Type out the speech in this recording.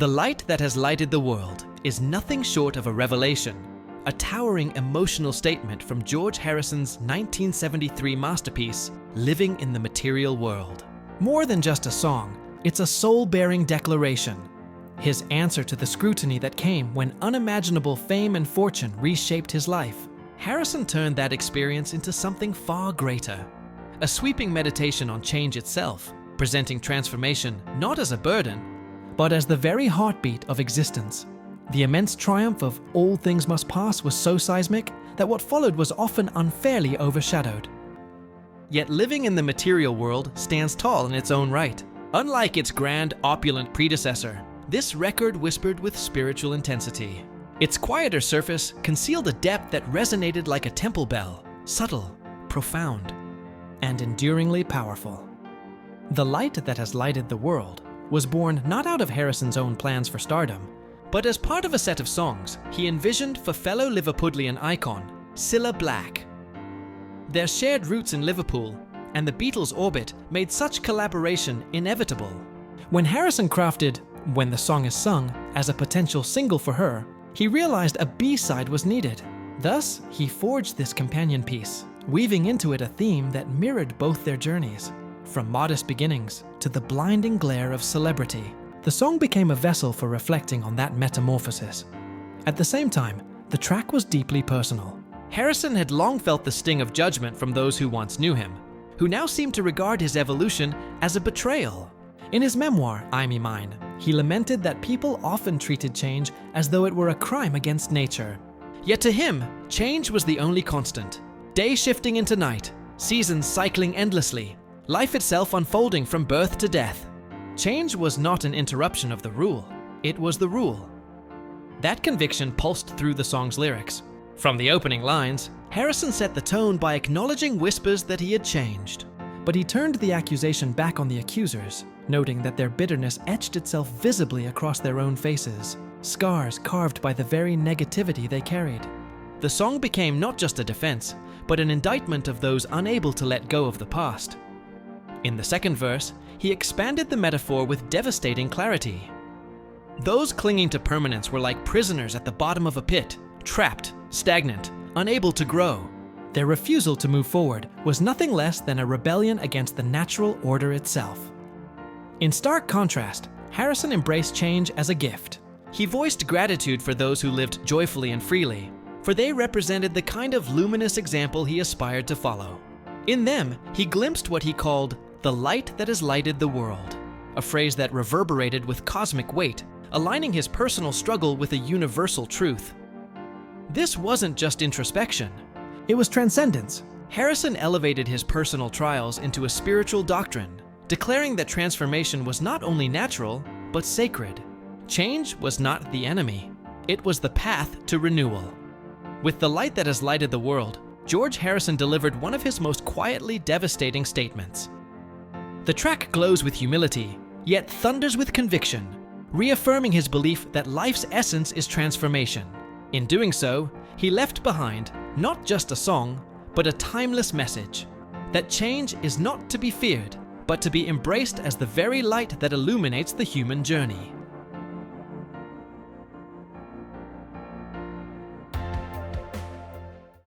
The light that has lighted the world is nothing short of a revelation, a towering emotional statement from George Harrison's 1973 masterpiece, Living in the Material World. More than just a song, it's a soul-bearing declaration. His answer to the scrutiny that came when unimaginable fame and fortune reshaped his life. Harrison turned that experience into something far greater. A sweeping meditation on change itself, presenting transformation not as a burden, but as the very heartbeat of existence. The immense triumph of all things must pass was so seismic that what followed was often unfairly overshadowed. Yet Living in the Material World stands tall in its own right. Unlike its grand, opulent predecessor, this record whispered with spiritual intensity. Its quieter surface concealed a depth that resonated like a temple bell, subtle, profound, and enduringly powerful. The light that has lighted the world was born not out of Harrison's own plans for stardom, but as part of a set of songs he envisioned for fellow Liverpudlian icon, Cilla Black. Their shared roots in Liverpool and the Beatles' orbit made such collaboration inevitable. When Harrison crafted When the Song is Sung as a potential single for her, he realized a B-side was needed. Thus, he forged this companion piece, weaving into it a theme that mirrored both their journeys. From modest beginnings to the blinding glare of celebrity, the song became a vessel for reflecting on that metamorphosis. At the same time, the track was deeply personal. Harrison had long felt the sting of judgment from those who once knew him, who now seemed to regard his evolution as a betrayal. In his memoir, I Me Mine, he lamented that people often treated change as though it were a crime against nature. Yet to him, change was the only constant. Day shifting into night, seasons cycling endlessly, life itself unfolding from birth to death. Change was not an interruption of the rule, it was the rule. That conviction pulsed through the song's lyrics. From the opening lines, Harrison set the tone by acknowledging whispers that he had changed. But he turned the accusation back on the accusers, noting that their bitterness etched itself visibly across their own faces, scars carved by the very negativity they carried. The song became not just a defense, but an indictment of those unable to let go of the past. In the second verse, he expanded the metaphor with devastating clarity. Those clinging to permanence were like prisoners at the bottom of a pit, trapped, stagnant, unable to grow. Their refusal to move forward was nothing less than a rebellion against the natural order itself. In stark contrast, Harrison embraced change as a gift. He voiced gratitude for those who lived joyfully and freely, for they represented the kind of luminous example he aspired to follow. In them, he glimpsed what he called the light that has lighted the world, a phrase that reverberated with cosmic weight, aligning his personal struggle with a universal truth. This wasn't just introspection, it was transcendence. Harrison elevated his personal trials into a spiritual doctrine, declaring that transformation was not only natural, but sacred. Change was not the enemy, it was the path to renewal. With the light that has lighted the world, George Harrison delivered one of his most quietly devastating statements. The track glows with humility, yet thunders with conviction, reaffirming his belief that life's essence is transformation. In doing so, he left behind not just a song, but a timeless message, that change is not to be feared, but to be embraced as the very light that illuminates the human journey.